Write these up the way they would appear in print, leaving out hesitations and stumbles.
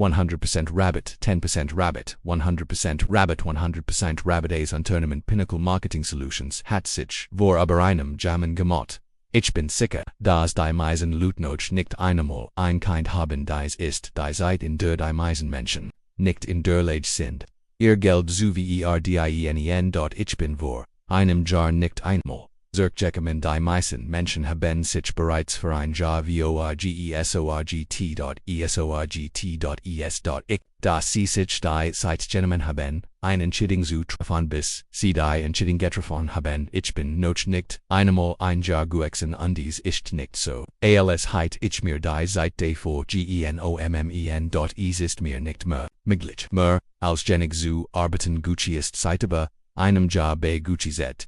100% rabbit, 10% rabbit, 100% rabbit, 100% rabbit. A's Unternehmen Pinnacle Marketing Solutions hat sich vor über einem Jahren gemacht. Ich bin sicher, dass die meisten Leute nicht einmal ein Kind haben, dies ist die Zeit, in der die meisten Menschen nicht in der Lage sind, ihr Geld zu verdienen. Ich bin vor einem Jahr nicht einmal zurückgekommen. Die meisten Menschen haben sich bereits für ein Jahr ich, dass sie sich die Zeit genommen haben, eine Entscheidung zu treffen, bis sie die Entscheidung getroffen haben. Ich bin noch nicht einmal ein Jahr gewachsen, und dies ist nicht so. Als hätte ich mir die Zeit davor genommen. Es ist mir nicht mehr möglich, mehr als genig zu arbeiten. Gucci ist Zeit über einem Jahr bei Gucci Z,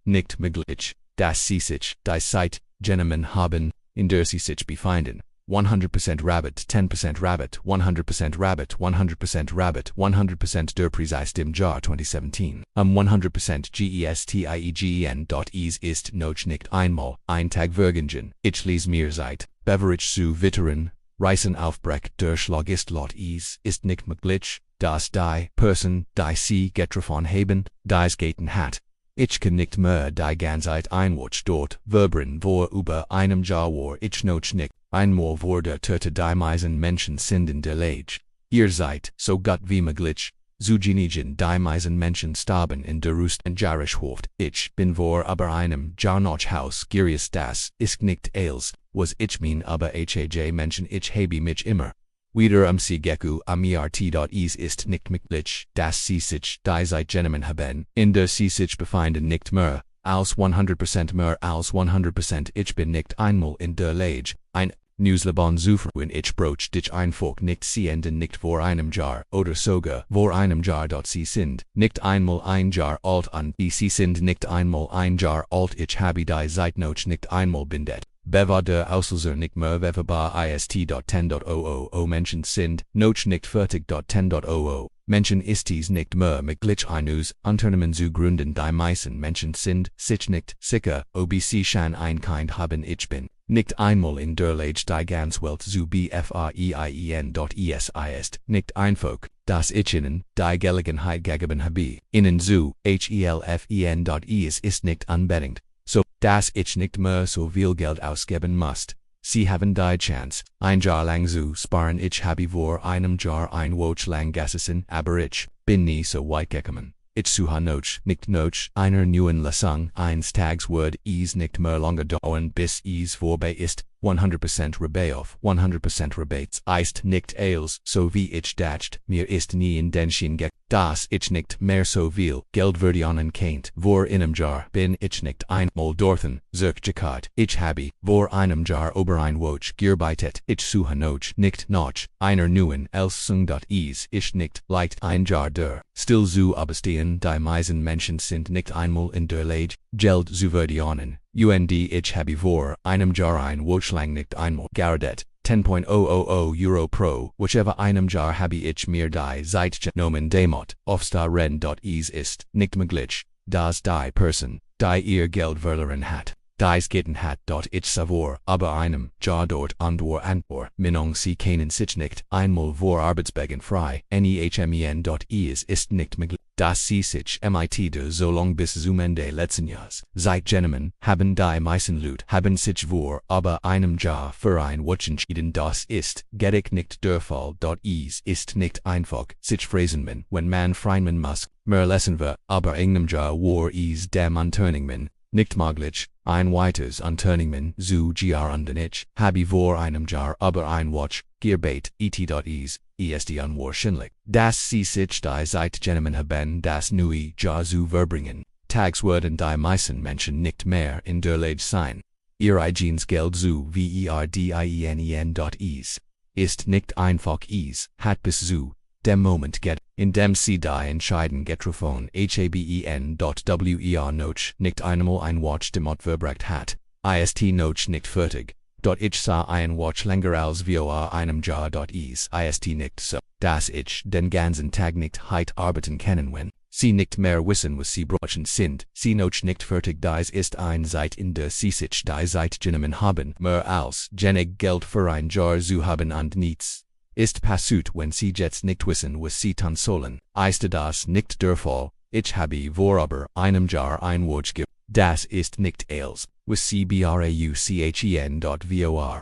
nicht möglich, dass sie sich die Zeit genommen haben, in der sie sich befinden. 100% rabbit, 10% rabbit, 100% rabbit, 100% rabbit, 100% der Preis im Jahr 2017. 100% gestiegen. Es ist noch nicht einmal ein Tag vergangen. Ich lese mir Zeit, Beverage zu wittern, Reisen aufbrecht, der Schlag ist laut. Es ist nicht möglich, dass die Person, die sie getroffen haben, dies getan hat. Ich kann nicht mehr die ganze Zeit einwatch dort verbringen, vor über einem Jahr war ich noch nicht einmal vor der Töte. Die meisten Menschen sind in der Lage, ihr seid so gut wie möglich zu geniegen. Die meisten Menschen starben in der Rust und Jahreshaft. Ich bin vor über einem Jahr noch hausgierig, das ist nicht als was ich mein, aber haj Menschen, ich habe mich immer wieder sie geku ert. Es ist nicht möglich, dass sie sich die Zeit genommen haben, in der sie sich befinden. Nicht mehr als 100%, mehr als 100%. Ich bin nicht einmal in der Lage, ein Newsleben zu führen. Ich brauche dich einfach nicht sehen, nicht vor einem Jahr oder sogar vor einem Jahr. Sie sind nicht einmal ein Jahr alt, und sie sind nicht einmal ein Jahr alt. Ich habe die Zeit noch nicht einmal bindet. Bevar der Auslöser nicht mehr bewerbar ist. 10.00 Menschen sind noch nicht fertig. 10.00 Menschen ist es nicht mehr möglich, ein Unternehmen zu gründen. Die meisten Menschen sind sich nicht sicher, ob sie schon ein Kind haben. Ich bin nicht einmal in der Lage, die ganze Welt zu befreien. Es ist nicht einfach, dass ich ihnen die Gelegenheit gegeben habe, ihnen zu helfen. Es ist nicht unbedingt so, dass ich nicht mehr so viel Geld ausgeben muss. Sie haben die Chance, ein Jahr lang zu sparen. Ich habe vor einem Jahr ein Woche lang gesessen, aber ich bin nie so weit gekommen. Ich suche nicht einer neuen Lesung. Eines Tages wird es nicht mehr lange dauern, bis es vorbei ist. 100% Rebauf, 100% Rebates ist nicht als so wie ich dachte. Mir ist nie in den Sinn gekommen, dass ich nicht mehr so viel Geld verdienen könnte. Vor einem Jahr bin ich nicht einmal dorthin zurückgekehrt. Ich habe vor einem Jahr über ein Woche gearbeitet. Ich suche nicht nach einer neuen Lesung. Es ist nicht leicht, ein Jahr der still zu überstehen. Die meisten Menschen sind nicht einmal in der Lage, Geld zu verdienen. Ich habe vor einem Jahr ein Woche lang nicht einmal gearbeitet. 10.000 Euro pro whichever einem Jahr habe ich mir die Zeit genommen. Demot aufstehen. Es ist nicht möglich, dass die Person, die ihr Geld verloren hat, dies getan hat. Ich savor aber einem Jahr dort andor antwort. Minong sie kennen sich nicht einmal vor Arbeitsbeginn frei. Es ist nicht möglich, dass sie sich mit so lang bis zum Ende letzten Jahres Zeit genommen haben. Die meisten Leute haben sich vor aber einem Jahr für ein Woche entschieden. Das ist gedig nicht der Fall. Es ist nicht einfach, sich freuen, wenn man freien muss. Mehr lesen wir, aber einem Jahr war es dem Unternehmen nicht möglich, ein weiteres Unternehmen zu gründen. Ich habe vor einem Jahr aber ein Woche gearbeitet. Es ist unwahrscheinlich, dass sie sich die Zeit genommen haben, das neue Jahr zu verbringen. Tags werden die meisten Menschen nicht mehr in der Lage sein, ihr eigenes Geld zu verdienen. Es ist nicht einfach. Es hat bis zu dem Moment geht, in dem sie die Entscheidung getroffen haben. Wer noch nicht einmal ein Watch demot verbracht hat, ist noch nicht fertig. Ich sah ein Watch länger als vor einem Jahr. Es ist nicht so, dass ich den ganzen Tag nicht heit arbeiten kann, wenn sie nicht mehr wissen, was sie brauchen sind. Sie noch nicht fertig. Dies ist eine Zeit, in der sie sich die Zeit genommen haben, mehr als genig Geld für ein Jahr zu haben und nichts ist passiert, wenn sie jetzt nicht wissen, was sie tun sollen. Ist das nicht der Fall? Ich habe vor über einem Jahr ein Wort gibt. Das ist nicht alles, was sie brauchen.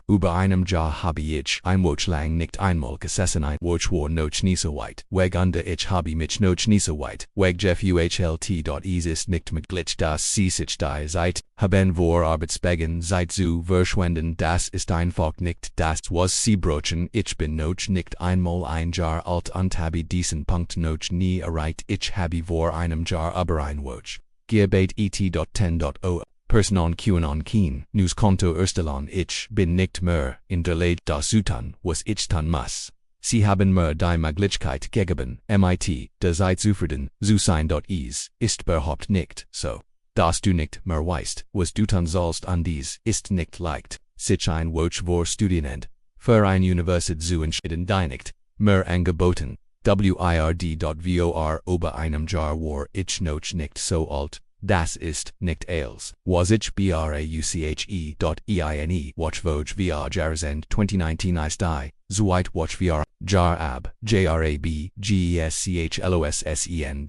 Über einem Jahr habe ich ein Wort lang nicht einmal gesessen. Ein Wort war noch nie so weit weg, und ich habe mich noch nie so weit weg gefühlt. Es ist nicht möglich, dass sie sich die Zeit haben vor Arbeitsbeginn Zeit zu verschwenden. Das ist einfach nicht das, was sie brauchen. Ich bin noch nicht einmal ein Jahr alt und habe diesen Punkt noch nie erreicht. Ich habe vor einem Jahr über ein Wort gearbeitet. et.10.o Person on QAnon Keen Newskonto Erstellern. Ich bin nicht mehr in der Lage, das zu tun, was ich tun muss. Sie haben mir die Möglichkeit gegeben, mit der Zeit zufrieden zu sein. Es ist überhaupt nicht so. Dass du nicht mehr weißt, was du tun sollst, und dies ist nicht leicht. Sich ein Wort vor Studierend für eine Universität zu entscheiden, die nicht mehr angeboten wird. Über einem Jahr war ich noch nicht so alt. Das ist nicht alles, was ich brauche. Watch Vogue VR Jahrzehnte 2019 ist die, so weit Watch VR, Jahr habe, JARABGESCHLOSSEN.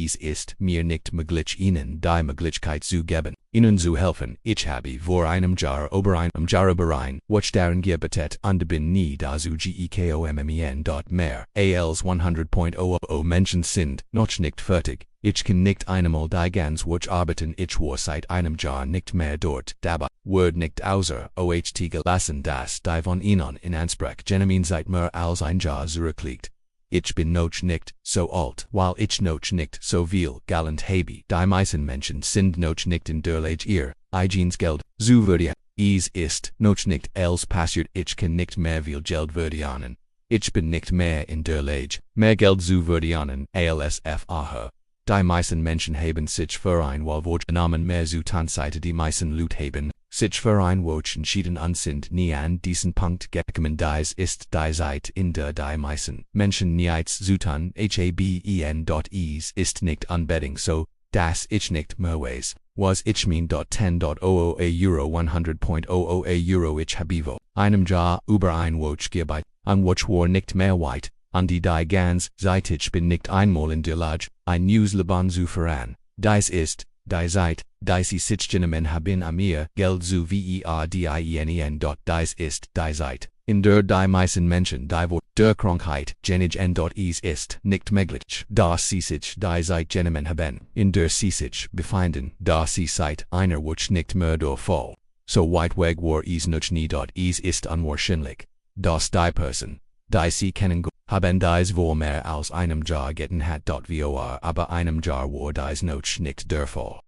Es ist mir nicht möglich, Ihnen die Möglichkeit zu geben, Ihnen zu helfen. Ich habe vor einem Jahr über einem Jahr über ein Watch darin gearbeitet und bin nie dazu gekommen. Mehr als 100.00 Menschen sind noch nicht fertig. Ich kann nicht einmal die ganz Watch arbeiten. Ich war seit einem Jahr nicht mehr dort. Dabei wird nicht außer OHT gelassen, dass die von Ihnen in Anspruch genommen seit mehr als ein Jahr zurückliegt. Ich bin noch nicht so alt, weil ich noch nicht so viel Geld habe. Die meisten Menschen sind noch nicht in der Lage, ihr eigenes Geld zu verdienen. Es ist noch nicht alles passiert. Ich kann nicht mehr viel Geld verdienen. Ich bin nicht mehr in der Lage, mehr Geld zu verdienen als vorher. Die meisten Menschen haben sich für ein Wort genommen, mehr zu tun. Die meisten Leute haben sich für ein Wort entschieden und sind nie an diesen Punkt gekommen. Das ist die Zeit, in der die meisten Menschen nichts zu tun haben. Es ist nicht unbedingt so, dass ich nicht mehr weiß, was ich meine. 10.00 Euro 100.00 Euro. Ich habe vor einem Jahr über ein Wort gearbeitet. Ein Wort war nicht mehr weit. Und die ganz Zeit. Ich bin nicht einmal in der Lage, ein Newsleben zu führen. Das ist die Zeit, die sie sich genommen haben, mir Geld zu verdienen. Das ist die Zeit, in der die meisten Menschen die Wort der Krankheit genigen. Es ist nicht möglich, dass sie sich die Zeit genommen haben, in der sie sich befinden, dass sie seit einer Woche nicht mehr der Fall. So weit weg war es noch nie. Es ist unwahrscheinlich, dass die Person, die sie kennen, haben dies vor mehr als einem Jahr getan hat. Vor aber einem Jahr war dies noch nicht der Fall.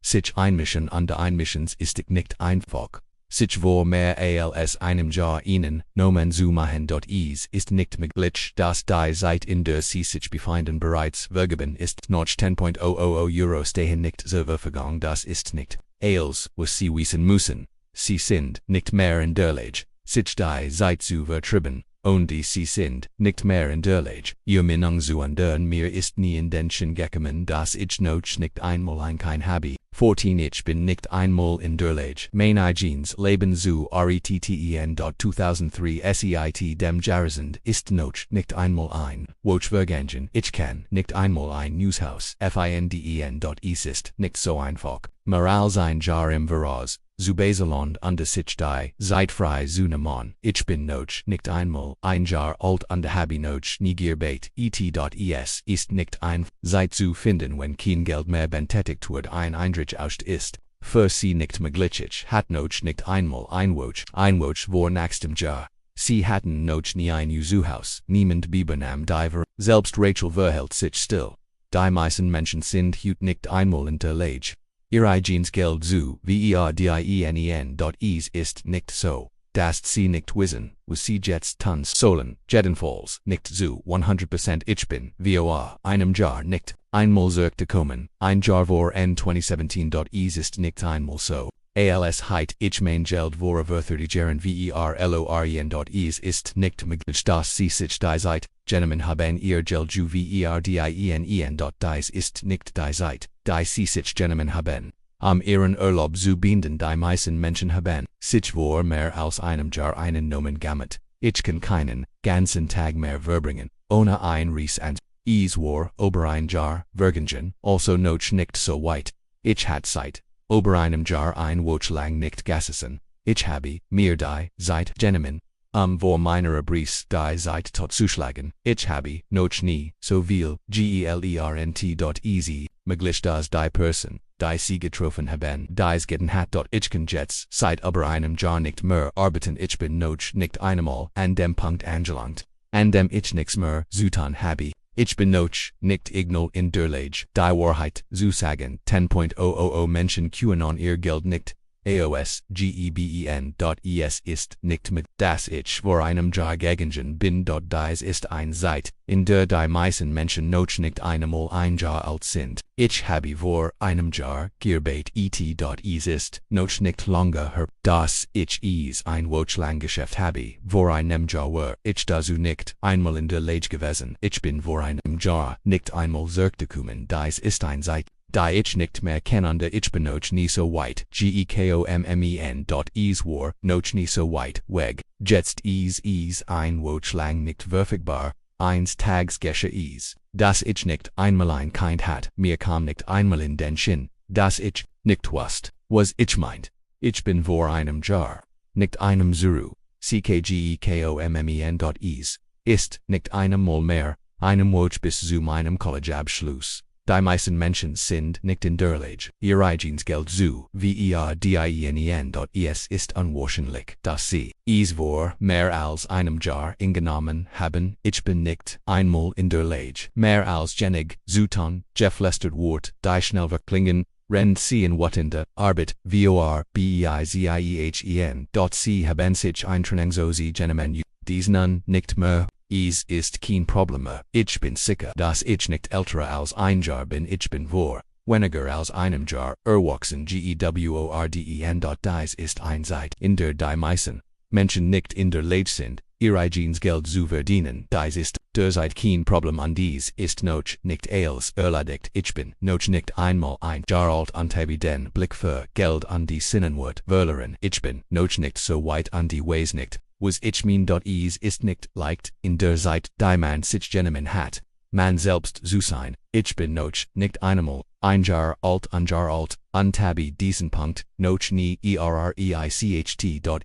Sich einmischen und einmischen ist nicht einfach. Sich vor mehr als einem Jahr ihnen Nomen zu machen. Es ist nicht möglich, dass die Zeit, in der sie sich befinden, bereits vergeben ist. Noch 10.00 Euro stehen nicht zur Verfügung. Das ist nicht alles, was sie wissen müssen. Sie sind nicht mehr in der Lage, sich die Zeit zu vertreiben. Und sie sind nicht mehr in der Lage, ihr Meinung zu ändern. Mir ist nie in den Sinn gekommen, dass ich noch nicht einmal ein Kind habe. 14. Ich bin nicht einmal in der Lage, mein eigenes Leben zu retten. 2003 seit dem Jahrzehnt ist noch nicht einmal ein Wort vergangen. Ich kann nicht einmal ein Newshaus finden. Es ist nicht so einfach, mehr als ein Jahr im Voraus zu bezeln und sich die Zeit frei zu nehmen. Ich bin noch nicht einmal ein Jahr alt und habe noch nie gearbeitet. Es ist nicht einfach, Zeit zu finden, wenn kein Geld mehr benötigt wird. Ein Eindruck ist für sie nicht möglich. Ich hatte noch nicht einmal ein Wort vor nächstem Jahr. Sie hatten noch nie ein Jusuhaus. Niemand benahm die selbst Rachel verhält sich still. Die meisten Menschen sind heute nicht einmal in der Lage, ihr eigenes Geld zu verdienen. Es ist nicht so, dass sie nicht wissen, was sie jetzt tun sollen. Jedenfalls nicht zu 100%. Ich bin vor einem Jahr nicht einmal zurückgekommen. Ein Jahr vor 2017. Es ist nicht einmal so. Als heit ich mein Geld vor über 30 Jahren verloren. Es ist nicht möglich, dass sie sich die Zeit genommen haben, ihr Geld zu verdienen. Das ist nicht die Zeit, die sie sich genommen haben, ihren Urlaub zu binden. Die meisten Menschen haben sich vor mehr als einem Jahr einen Nomen gemacht. Ich kann keinen ganzen Tag mehr verbringen, ohne ein Ries and es war über ein Jahr vergangen, also noch nicht so weit. Ich hat seit über einem Jahr ein Woche lang nicht gesessen. Ich habe mir die Zeit genommen, vor meiner Bries die Zeit totzuschlagen. Ich habe noch nie so viel gelernt. Möglich dass die Person, die sie getroffen haben, dies getan hat. Ich kann jetzt seit über einem Jahr nicht mehr arbeiten. Ich bin noch nicht einmal an dem Punkt angelangt, an dem ich nichts mehr zu tun habe. Ich bin noch nicht ignol in der Lage, die Wahrheit zu sagen. 10.000 Menschen QAnon ihr Geld nicht. AOS geben.es ist nicht mit, dass ich vor einem Jahr gegangen bin. Dies ist eine Zeit, in der die meisten Menschen noch nicht einmal ein Jahr alt sind. Ich habe vor einem Jahr gearbeitet. Es ist noch nicht lange her, dass ich es ein Woche lang geschafft habe. Vor einem Jahr war ich dazu nicht einmal in der Lage gewesen. Ich bin vor einem Jahr nicht einmal zurückgekommen. Dies ist eine Zeit, die ich nicht mehr kenne. Ich bin noch nie so weit. Es war noch nie so weit weg. Jetzt ist ein Woche lang nicht verfügbar. Eines Tages geschehe es, dass ich nicht einmal ein Kind hat. Mir kam nicht einmal in den Sinn, dass ich nicht wusste, was ich meint. Ich bin vor einem Jahr nicht einem Zuru. Ckgekommen.es ist nicht einmal mehr einem Woche bis zu meinem Collegeabschluss. Die meisten Menschen sind nicht in der Lage, ihr eigenes Geld zu verdienen. Es ist unwahrscheinlich, dass sie es vor mehr als einem Jahr eingenommen haben. Ich bin nicht einmal in der Lage, mehr als Jenig zu tun. Geflüstert Wort, die schnell verklingen, rennt sie in wat in der Arbeit, vorbeizien. Sie haben sich eintrainiert so sie genommen, dies nun nicht mehr. Es ist kein Problem. Ich bin sicher, dass ich nicht älter als ein Jahr bin. Ich bin vor weniger als einem Jahr erwachsen. Geworden. Dies ist eine Zeit, in der die meisten Menschen nicht in der Lage sind, ihr eigenes Geld zu verdienen. Dies ist derzeit kein Problem und dies ist noch nicht als erledigt. Ich bin noch nicht einmal ein Jahr alt und habe den Blick für Geld und die Sinnenwort verloren. Ich bin noch nicht so weit und die weiß nicht, was ich mein. Es ist nicht leicht, in der Zeit, die man sich genommen hat, man selbst zu sein. Ich bin noch nicht einmal ein Jahr alt und habe diesen Punkt noch nie erreicht.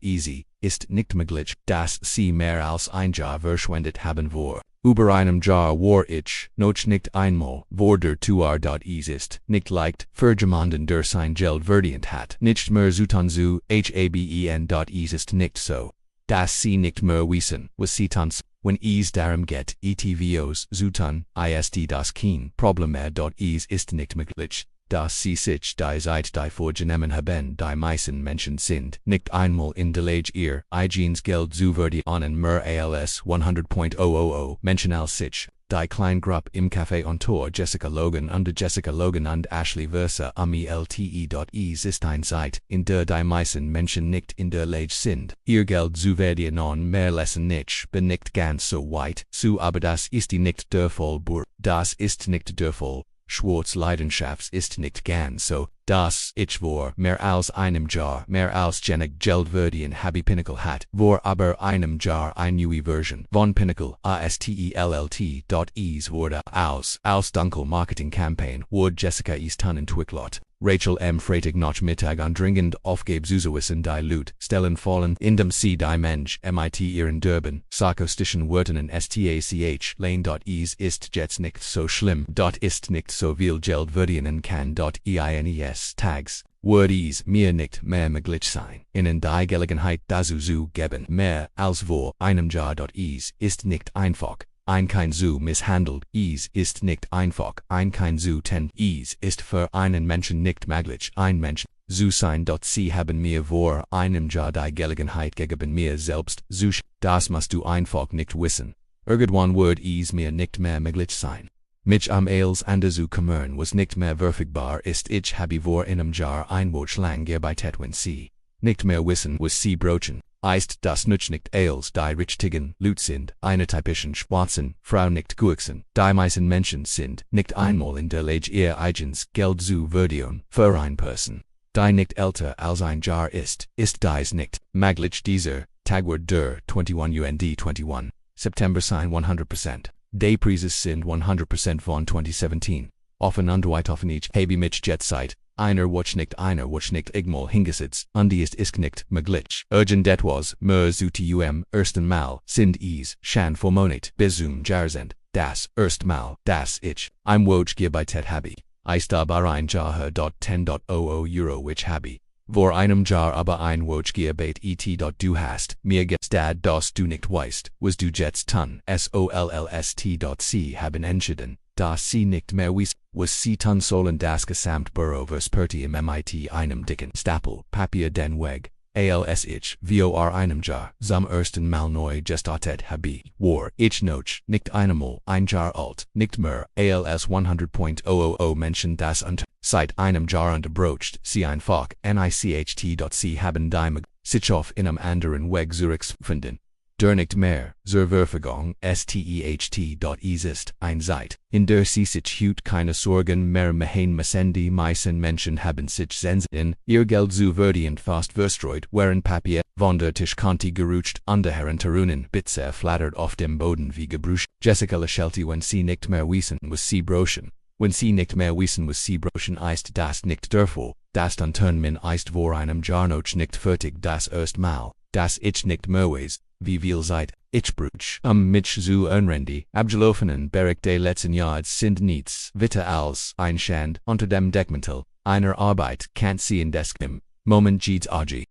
Es ist nicht möglich, dass sie mehr als ein Jahr verschwendet haben. Vor über einem Jahr war ich noch nicht einmal vor der Tour. Es ist nicht leicht für jemanden, der sein Geld verdient hat, nicht mehr zu tun zu haben. Es ist nicht so, dass sie nicht mehr wissen, was sie tun. Wenn es darum geht, etvos zu tun, ist das kein Problem mehr. Es ist nicht möglich, dass sie sich die Zeit die vorgenommen haben. Die meisten Menschen sind nicht einmal in der Lage, ihr eigenes Geld zu verdienen. Mehr als 100.000 Menschen als sich. Die Kleingruppe im Café on Tour Jessica Logan und Ashley Versa lte. Es ist eine Zeit, in der die meisten Menschen nicht in der Lage sind, ihr Geld zu verdienen. Mehr lassen ich bin nicht ganz so weit, aber das ist nicht der Fall. Das ist nicht der Fall. Schwarz Leidenschaft ist nicht ganz so, dass ich vor mehr als einem Jahr mehr als Jenig Geld verdienen habe. Pinnacle hat vor aber einem Jahr eine neue Version von Pinnacle ASTELLT. Es wurde als Dunkel Marketing Campaign wurde Jessica ist entwickelt. Rachel M. Freitag noch Mittag und dringend aufgab zu wissen die Lut stellen fallen, indem sie die Mensch mit ihren Durban, sarkastischen Wörtern in STACH lane. Es ist jetzt nicht so schlimm. Ist nicht so viel Geld verdienen kann. Eines Tags würde es mir nicht mehr möglich sein, ihnen die Gelegenheit dazu zu geben. Mehr als vor einem Jahr. Es ist nicht einfach, ein Kind zu misshandelt. Es ist nicht einfach, ein Kind zu ten. Es ist für einen Menschen nicht möglich, ein Mensch zu sein. Sie haben mir vor einem Jahr die Gelegenheit gegeben, mir selbst zu das musst du einfach nicht wissen. Irgendwann wird es mir nicht mehr möglich sein, mich als Ende zu kümmern, was nicht mehr verfügbar ist. Ich habe vor einem Jahr ein Woche lang gearbeitet, wenn sie nicht mehr wissen, was sie brauchen. Ist das nicht als die richtigen Leute sind, eine typischen schwarzen Frau nicht gucksen. Die meisten Menschen sind nicht einmal in der Lage, ihr eigenes Geld zu verdienen. Für eine Person, die nicht älter als ein Jahr ist dies nicht möglich. Dieser Tagword der 21 UND 21. September sign 100%. Day Prizes sind 100% von 2017. Offen und weit offen ich habe mich jet Zeit. Einer watch nicht igmal hingesetzt, und ist nicht möglich. Urgent etwas, mehr zum ersten Mal, sind es, schon vor Monat, bis zum Jahresend, das erste Mal, das ich, im Woj gearbeitet habe. Ich habe ein Jahr €10.00 ich habe. Vor einem Jahr aber ein Woj gearbeitet du hast, mir gestad dass du nicht weißt, was du jetzt tun, sollst haben entschieden. Das sie nicht mehr was sie tun sollen das Gesamtbüro versperrte im MIT einem dicken Stapel Papier den Weg, als ich vor einem Jahr zum ersten Mal neu gestartet habe, war ich noch nicht einmal ein Jahr alt, nicht mehr als 100.00 Menschen das und seit einem Jahr unterbrochen sie einfach nicht sie haben die sich auf einem anderen Weg zurückfinden. Der nicht mehr, zur Verfügung, ist ein Zeit, in der sie sich heute keine Sorgen mehr machen müssen. Die meisten Menschen haben sich sensen, ihr Geld zu verdienen fast verstreut, während Papier von der Tischkante gerutscht, andere Tarunen Bitze flattert auf dem Boden wie Gebrüsch. Jessica lächelte, wenn sie nicht mehr wissen, was sie brochen. Wenn sie nicht mehr wissen, was sie brochen, ist das nicht der Fall. Das Unternehmen ist vor einem Jahr noch nicht fertig, das erste Mal, das ich nicht mehr weiß. Wie viel Zeit, ich bruch, mich zu unrendi, abgelaufenen Bericht des letzten Jahres sind nichts weiter als ein Schand unter dem Deckmantel einer Arbeit kann sie in desem Moment geht's agi.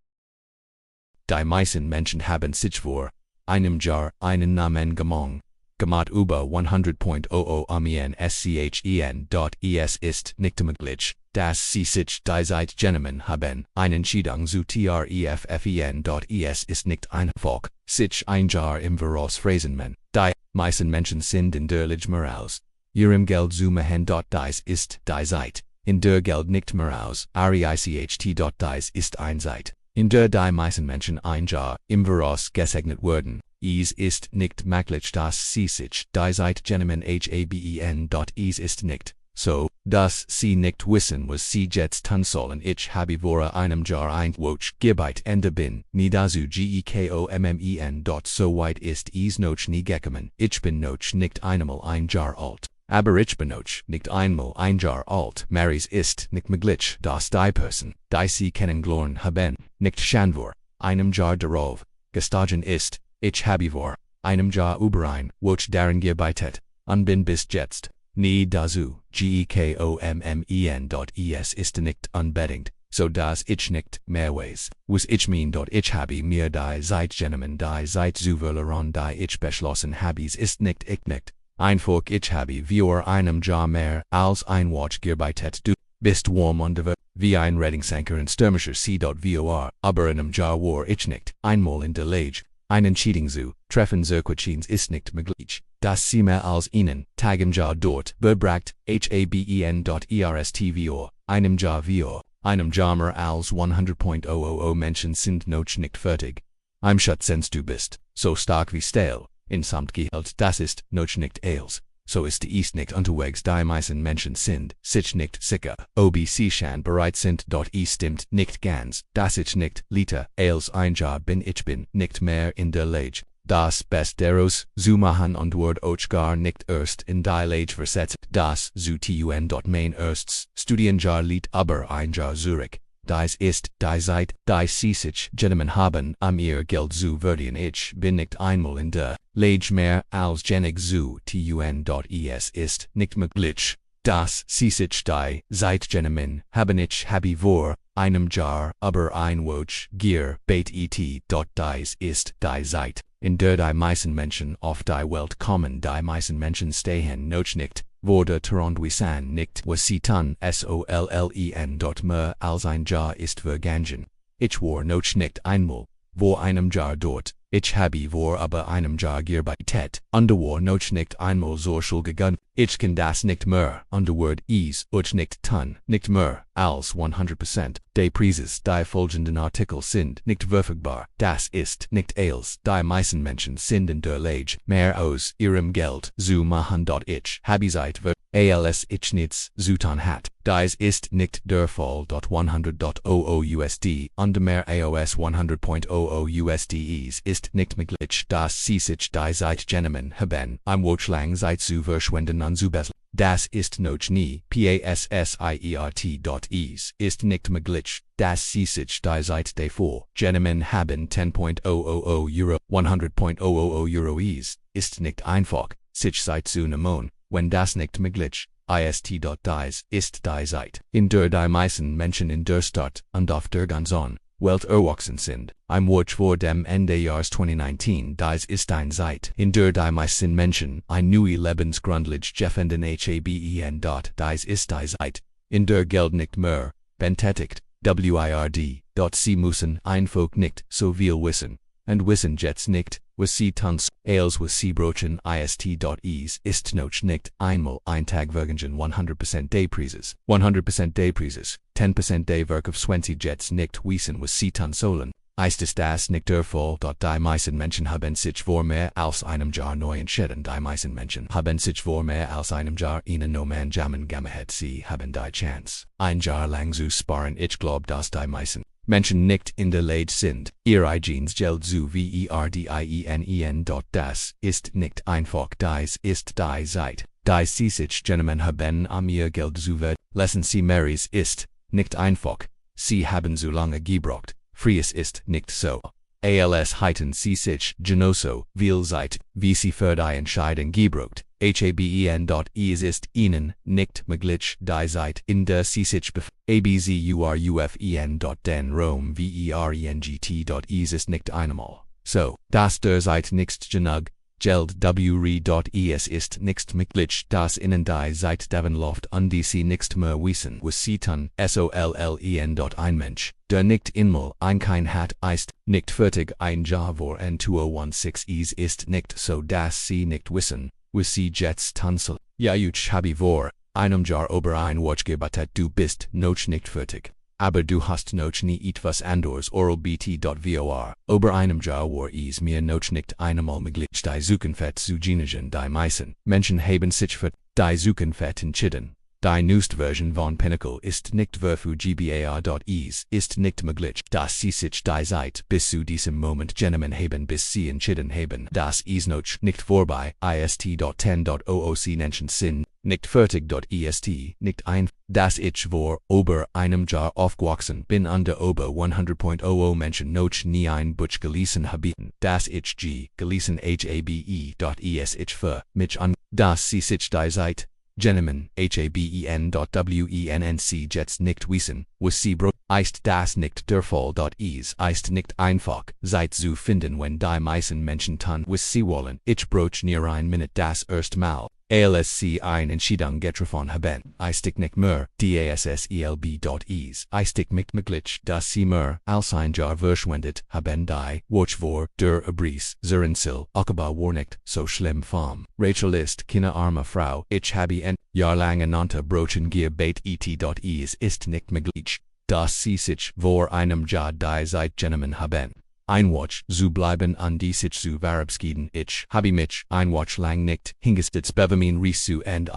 Die meisten Menschen haben sich vor einem Jahr einen Namen gemacht über 100.00 schen. Es ist nicht möglich, dass sie sich die Zeit genommen haben, eine Entscheidung zu treffen. Es ist nicht einfach, sich ein Jahr im Voraus fräsen. Die meisten Menschen sind in der Lage mehr aus ihrem Geld zu machen. Dies ist die Zeit, in der Geld nicht mehr aus dies ist eine Zeit, in der die meisten Menschen ein Jahr im Voraus gesegnet wurden. Es ist nicht möglich, dass sie sich die Zeit genommen haben. Es ist nicht so, dass sie nicht wissen, was sie jetzt tun sollen. Ich habe vor einem Jahr ein Woj gearbeitet bin nie dazu gekommen. So weit ist es noch nie gekommen. Ich bin noch nicht einmal ein Jahr alt. Aber ich bin noch nicht einmal ein Jahr alt. Maris ist nicht möglich, dass die Person, die sie kennengelernt haben, nicht schon vor einem Jahr darauf gestorben ist. Ich habe vor einem Jahr über ein Woj darin gearbeitet und bin bis jetzt nie dazu gekommen. Es ist nicht unbedingt, so dass ich nicht mehr weiß, was ich meine. Ich habe mir die Zeit genommen, die Zeit zu verlieren, die ich beschlossen habe. Es ist nicht einfach, ich habe vor einem Jahr mehr als ein Woj gearbeitet. Du bist warm und wie ein Rettungsanker in stürmischer See. Vor aber einem Jahr war ich nicht einmal in der Lage, eine Entscheidung zu treffen. Zerquachins ist nicht möglich, dass sie mehr als einen Tag im Jahr dort verbracht haben. Vor einem Jahr mehr als 100.00 Menschen sind noch nicht fertig. Im Schutzsens du bist so stark wie Stahl, in Samtgehalt das ist noch nicht als, so ist es nicht unterwegs. Die meisten Menschen sind sich nicht sicher, ob sie schon bereit sind. Es stimmt nicht ganz, dass ich nicht lieter als ein Jahr bin. Ich bin nicht mehr in der Lage, das Beste daraus zu machen und werde auch gar nicht erst in die Lage versetzt, das zu tun. Mein erstes Studienjahr liegt aber ein Jahr zurück. Dies ist die Zeit, die sie sich genommen haben, ihr Geld zu verdienen. Ich bin nicht einmal in der Lage mehr als genig zu tun. Es ist nicht möglich, dass sie sich die Zeit genommen haben. Ich habe vor einem Jahr aber ein Woj gearbeitet. Dies ist die Zeit, in der die meisten Menschen auf die Welt kommen. Die meisten Menschen stehen noch nicht wurde wissen nicht, was sie tun sollen. Mehr als ein Jahr ist vergangen. Ich war noch nicht einmal vor einem Jahr dort. Ich habe vor einem Jahr gearbeitet. Underwar noch nicht einmal so schul gegangen. Ich kann das nicht mehr. Underword is uch nicht tun. Nicht mehr als 100%. Die Preises die folgenden Artikel sind nicht verfügbar. Das ist nicht als die meisten Menschen sind in der Lage mehr aus ihrem Geld zu machen. Ich habe seit als ich nichts zu tun hat. Dies ist nicht der Fall. 100.00 USD under mehr AOS 100.00 USD ist nicht möglich, dass sie sich die Zeit genommen haben, Watchlang Zeit zu verschwenden und zu betteln. Das ist noch nie, passiert. Ist nicht möglich, dass sie sich die Zeit davor genommen haben. 10.000 Euro, 100.000 Euro ist nicht einfach, sich Zeit zu nehmen, wenn das nicht möglich ist. Dies ist die Zeit, in der die meisten Menschen in der Stadt und auf der ganzen Welt erwachsen sind. Watch vor dem Ende Jahres 2019. Dies ist eine Zeit, in der die meisten Menschen eine neue Lebensgrundlage gefunden haben. Dies ist die Zeit, in der Geld nicht mehr benötigt wird. Sie müssen einfach nicht so viel wissen. Und wissen jetzt nicht, was sie tun, als was sie brauchen. Ist noch nicht einmal ein Tag vergangen. 100% des Preises, 100% des Preises, 10% des Verkaufs, 20 jetzt nicht wissen, was sie tun sollen. Ist das nicht der Fall? Die meisten Menschen haben sich vor mehr als einem Jahr neu entschieden. Die meisten Menschen haben sich vor mehr als einem Jahr ihnen nomen Jahren gemacht. Sie haben die Chance, ein Jahr lang zu sparen. Ich glaube, dass die meisten Menschen nicht in der Lage sind, ihr eigenes Geld zu verdienen. Das ist nicht einfach. Dies ist die Zeit, die sie sich genommen haben, ihr Geld zu verdienen. Lassen Sie Marys ist nicht einfach. Sie haben zu lange gebraucht. Fries ist nicht so. Als hätten sie sich genauso viel Zeit, wie sie für die Entscheidung gebraucht. Haben. Es ist ihnen nicht möglich, die Zeit, in der sie sich befinden. Den Rom verengt. Es ist nicht einmal so, dass der Zeit nicht genug Geld es ist nicht möglich, dass ihnen die Zeit davonläuft und sie nicht mehr wissen, was sie tun. Sollen. Ein Mensch, der nicht einmal ein Kind hat, ist nicht fertig. Ein Jahr vor 2016. Es ist nicht so, dass sie nicht wissen, was sie jetzt tun sollen. Ja, ich habe vor einem Jahr über ein Watch gearbeitet. Du bist noch nicht fertig. Aber du hast noch nie etwas anderes oral bt.vor. Über einem Jahr war es mir noch nicht einmal möglich, die Zukunft zu generieren. Die meisten Menschen haben sich für die Zukunft entschieden. Die neueste Version von Pinnacle ist nicht verfügbar. Es ist nicht möglich, dass sie sich die Zeit bis zu diesem Moment genommen haben, bis sie entschieden haben, dass es noch nicht vorbei ist. 10.00 Menschen sind nicht fertig. Est nicht ein, dass ich vor über einem Jahr aufgewachsen bin und über 100.00 Menschen noch nie ein Buch gelesen haben. Das ich gelesen habe. Es ich für mich an, dass sie sich die Zeit genommen haben. Sie jetzt nicht wissen, was sie brauchen. Ist das nicht der Fall? Es ist nicht einfach, Zeit zu finden, wenn die meisten Menschen tun, was sie wollen. Ich brauche nur ein Minute das erste Mal. Als sie eine Entscheidung getroffen haben, ist nicht mehr dasselb. Es ist nicht möglich, dass sie mehr als ein Jahr verschwendet haben. Die Watch vor der Abris Zerinsil Akaba war nicht so schlimm. Rachel ist keine arme Frau. Ich habe ein Jahr lang ernannte Brochen gearbeitet. Es ist nicht möglich, dass sie sich vor einem Jahr die Zeit genommen haben, ein Watch zu bleiben und die sich zu verabschieden. Ich habe mich ein Watch lang nicht hingesetzt, bewamin Risu und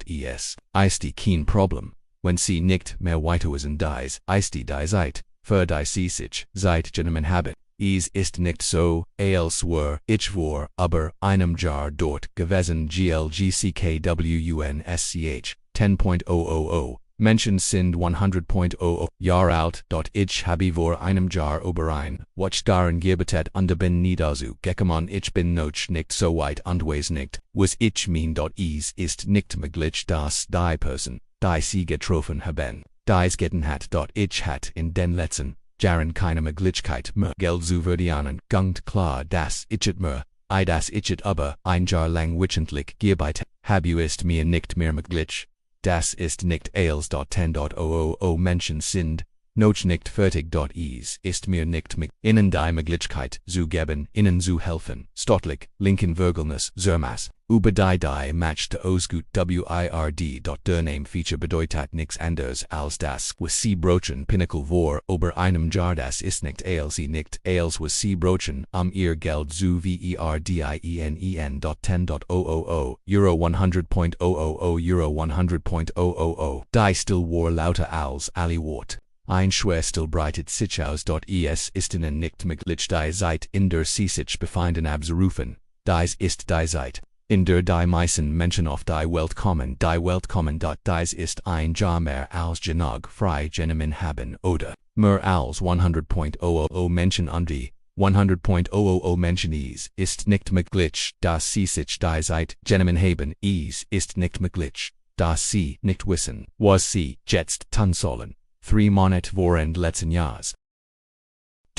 ist. Ist kein Problem, wenn sie nicht mehr weiter wissen. Dies ist die Zeit, für die sie sich Zeit genommen haben. Es ist nicht so, als wäre ich vor über einem Jahr dort gewesen. GLGCKWUNSCH 10.000 Menschen sind 100.00 Jahre alt. Ich habe vor einem Jahr über ein Watch gearbeitet und bin nie dazu gekommen. Ich bin noch nicht so weit und weiß nicht, was ich meine. Es ist nicht möglich, dass die Person, die sie getroffen haben, dies getan hat. Ich hatte in den letzten Jahren keine Möglichkeit mehr Geld zu verdienen. Ganz klar, dass ich mehr, das ich über ein Jahr lang wöchentlich gearbeitet habe, ist mir nicht mehr möglich. Das ist nicht als. 10.000 Menschen sind noch nicht fertig. Es ist mir nicht mit innen die Möglichkeit zu geben, innen zu helfen. Stottlich, linken Vergelnis, Zermass. Über die matchte Ausgut wird. Der Name Feature bedeutet nix anders als das, was sie brochen Pinnacle vor, über einem Jahr das ist nicht als sie nicht als was sie brochen, ihr Geld zu verdien. 10.000 Euro 100.000 Euro 100.000. Die still war lauter als alle Wort. Ein schwer still breitet sich aus. Es ist ihnen nicht möglich die Zeit in der sie sich befinden abzurufen. Dies ist die Zeit, in der die meisten Menschen auf die Welt kommen. Dies ist ein Jahr mehr als genug frei genommen haben oder mehr als 100.000 Menschen und die 100.000 Menschen ist nicht möglich, dass sie sich die Zeit genommen haben. Ist nicht möglich, dass sie nicht wissen, was sie jetzt tun sollen. 3 Monate während letzten Jahres.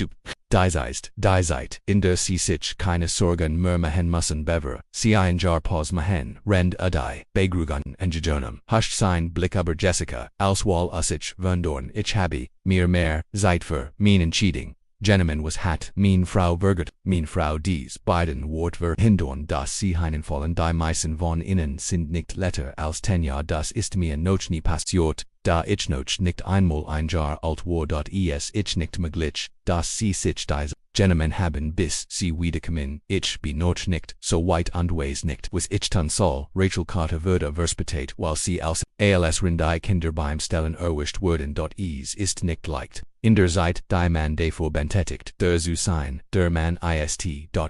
Die Zeit, in der sie sich keine Sorgen mehr machen müssen bever, sie ein Jahr Pause machen, rend die, begrugan und gejonum, huscht sein Blick über Jessica, als wall ich wundorn, ich habe, mir mehr, Zeit für, mein Entscheidung. Gentleman was hat, mein Frau vergert, mein Frau dies beiden Wort hindorn, dass sie hineinfallen, die meisten von ihnen sind nicht letter als 10 Jahre, das ist mir noch nie passiert, da ich noch nicht einmal ein Jahr alt war. Es ich nicht möglich, dass sie sich die Gentleman haben bis sie wiederkommen, ich bin noch nicht so weit und weiß nicht, was ich tun soll. Rachel Carter würde verspottet, weil sie als die Kinder beim Stellen erwischt wurden. Es ist nicht leicht. In der Zeit, die man davor bentätigt, der zu sein, der man ist.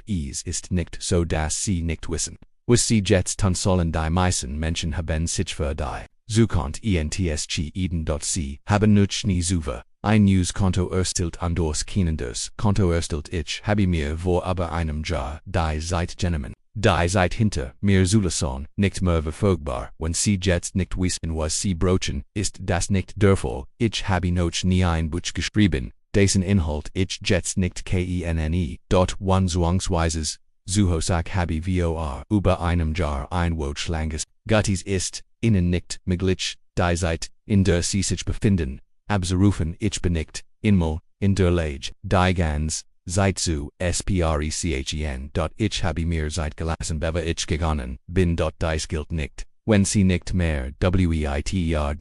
Es ist nicht so, dass sie nicht wissen, was sie jetzt tun sollen. Die meisten Menschen haben sich für die Zukunft entschieden. Sie haben noch nie zuver. Ein News-Konto erstellt und das Kinendes Konto erstellt. Ich habe mir vor über einem Jahr die Zeit genommen. Die Zeit hinter mir zulassen, nicht mehr verfügbar. Wenn sie jetzt nicht wissen, was sie brochen, ist das nicht der Fall. Ich habe noch nie ein Buch geschrieben, dessen Inhalt ich jetzt nicht kenne. One zwangsweises Zuhosag habe vor über einem Jahr ein Wochenlanges. Guttis ist ihnen nicht möglich, die Zeit, in der sie sich befinden, abzurufen. Ich bin nicht einmal in der Lage, die ganz Zeit zu sprechen. Ich habe mir Zeit gelassen, bevor ich gegangen bin. Dies gilt nicht, wenn sie nicht mehr weiterwissen.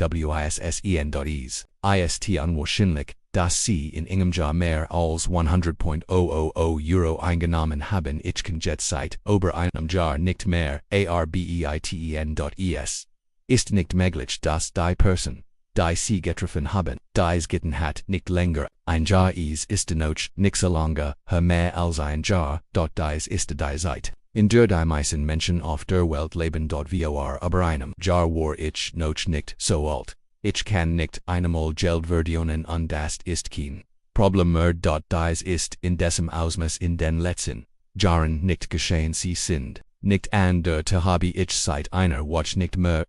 Ist unwahrscheinlich, dass sie in einem Jahr mehr als 100.000 Euro eingenommen haben. Ich kann jetzt seit über einem Jahr nicht mehr arbeiten. Es ist nicht möglich, dass die Person, die sie getroffen haben, dies getan hat, nicht länger ein Jahr ist noch nicht so lange mehr als ein Jahr. Dies ist die Zeit, in der die meisten Menschen auf der Welt leben. Vor über einem Jahr war ich noch nicht so alt. Ich kann nicht einmal Geld verdienen und das ist kein Problem mehr. Dies ist in diesem Ausmaß in den letzten Jahren nicht geschehen. Sie sind nicht an der habe ich seit einer Watch nicht mehr.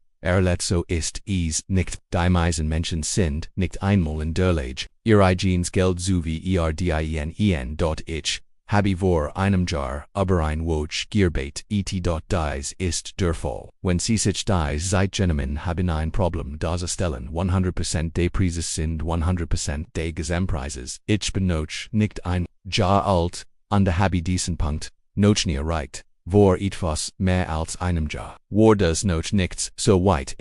So ist es nicht. Die meisten Menschen sind nicht einmal in der Lage, ihr eigenes Geld zu verdienen. Ich habe vor einem Jahr über ein Watch gearbeitet. Dies ist der Fall. Wenn sie sich die Zeit genommen haben, ein Problem darzustellen. 100% der Preise sind 100% der Gesamtpreises. Ich bin noch nicht ein Jahr alt und habe diesen Punkt noch nie erreicht. Vor etwas mehr als einem Jahr war das noch nichts so weit.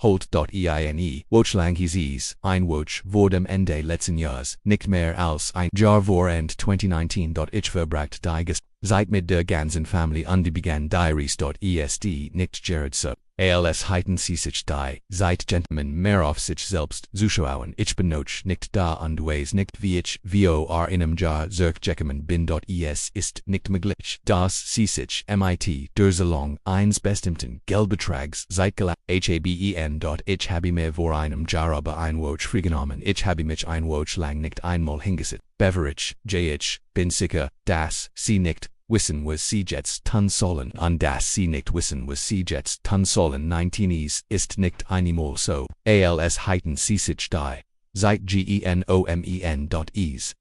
Holt. Wochenlang hieß es, ein Woch vor dem Ende letzten Jahres, nicht mehr als ein Jahr vorend 2019. Ich verbrachte die Zeit mit der ganzen Familie und begann Diaries. Est nicht gerade so. Als heiten sie sich die Zeit Gentlemen mehr auf sich selbst zu schauen. Ich bin noch nicht da und weiß nicht, wie ich vor einem Jahr zurückgekommen bin. Es ist nicht möglich, dass sie sich mit der Salon eines bestimmten Geldbetrags Zeit gelassen haben. Ich habe mir vor einem Jahr über ein Woch freigenommen. Ich habe mich ein Woch lang nicht einmal hingesetzt. Beverage, ich bin sicher, dass sie nicht wissen, was sie jetzt tun sollen, und dass sie nicht wissen, was sie jetzt tun sollen. 19 ist nicht einmal so. Als heiten sie sich die Zeit genomen.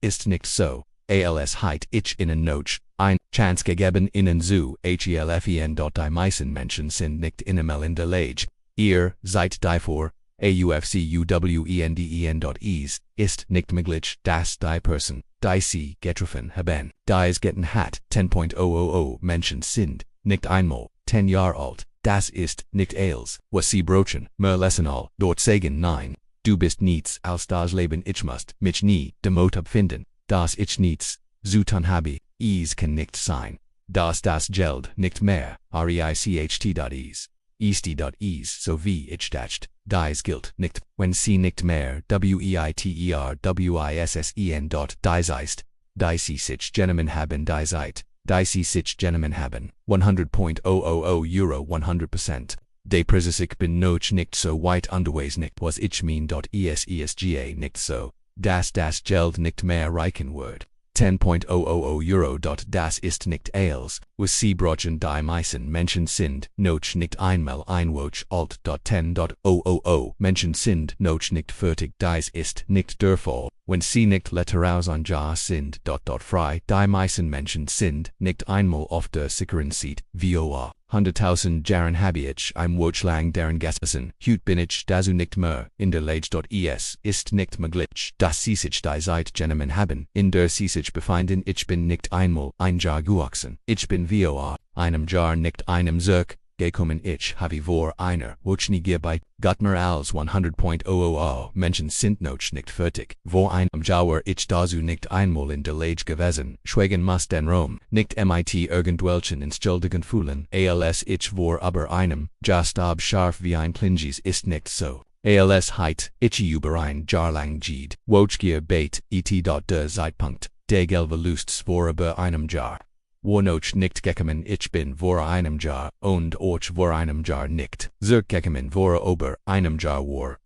Ist nicht so. Als heit ich ihnen noch ein Chance gegeben ihnen zu helfen. Die meisten Menschen sind nicht einmal in der Lage, ihr seid davor aufcuwenden.es, ist nicht möglich, dass die Person, die sie getroffen haben, dies getan hat, 10.000 Menschen sind, nicht einmal, 10 Jahre alt, das ist nicht alles, was sie brochen, merlesenal, dort sagen nein, du bist nichts als das Leben, ich muss mich nie demut abfinden, dass ich nichts zu tun habe, es kann nicht sein, dass das Geld nicht mehr, reicht.es. Easty.es so wie ich dacht, dies gilt nicht, wenn sie nicht mehr weiterwissen. Dies ist, die sie sich genommen haben, die Zeit, die sie sich genommen haben, 100.000 Euro 100%. De Preis ich bin noch nicht so weit unterwegs nicht was ich mein.esga nicht so, dass das Geld nicht mehr reichen wird. 10.000 Euro. Das ist nicht alles, was sie brochen die meisten Menschen sind noch nicht einmal ein Woche alt. 10.000 Menschen sind noch nicht fertig, dies ist nicht der Fall, wenn sie nicht leteraus an Jahr sind. Frei, die meisten Menschen sind nicht einmal auf der sicheren Seite, VOA. 100.000 Jahren habe ich Woche lang deren gesessen, heute bin ich dazu nicht mehr in der Lage. Es ist nicht möglich, dass sie sich die Zeit genommen haben, in der sie sich befinden. Ich bin nicht einmal ein Jahr gewachsen, ich bin VOA, einem Jahr nicht einem Zirk gekommen. Ich habe vor einer Woche nie gearbeitet. Gott mehr als 100.000 Menschen sind noch nicht fertig. Vor einem Jahr war ich dazu nicht einmal in der Lage gewesen. Schweigen muss den Rom, nicht mit irgendwelchen Entschuldigen fühlen. Als ich war aber einem, just ob scharf wie ein Klinges ist nicht so. Als heit, ich über ein Jahr lang Jid, Wochgier bait, der Zeitpunkt, der gelbe Lusts vor über einem Jahr. War noch nicht gekommen, ich bin vor einem Jahr, und auch vor einem Jahr nicht zurückgekommen vor über einem Jahr war,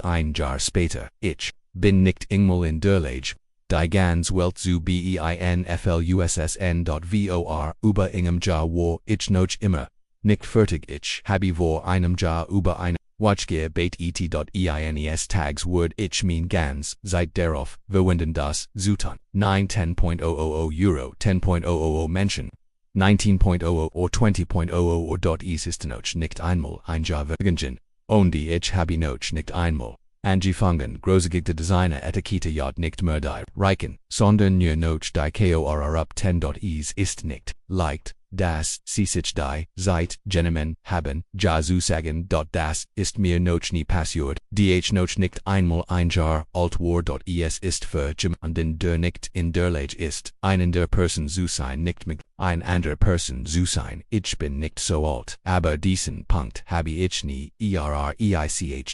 ein Jahr später, ich bin nicht einmal in der Lage, die ganz Welt zu beinflussen.vor über einem Jahr war ich noch immer nicht fertig. Ich habe vor einem Jahr über eine Watchgear bait ines tags word ich mein ganz Zeit darauf verwenden das zu tun. 10.000 Euro 10.000 Menschen 19.0 or 20.0 or es ist noch nicht einmal ein Jahr vergangen, und ich habe noch nicht einmal angefangen großartige Designer Etikette nicht mehr die reichen, sondern nur noch die KORR ab 10. Es ist nicht leicht, dass sie sich die Zeit genommen haben, ja zu sagen. Das ist mir noch nie passiert, ich noch nicht einmal ein Jahr alt war. Es ist für jemanden der nicht in der Lage ist, einen der Person zu sein, nicht mit ein anderer Person zu sein. Ich bin nicht so alt, aber diesen Punkt habe ich nie reicht. Sie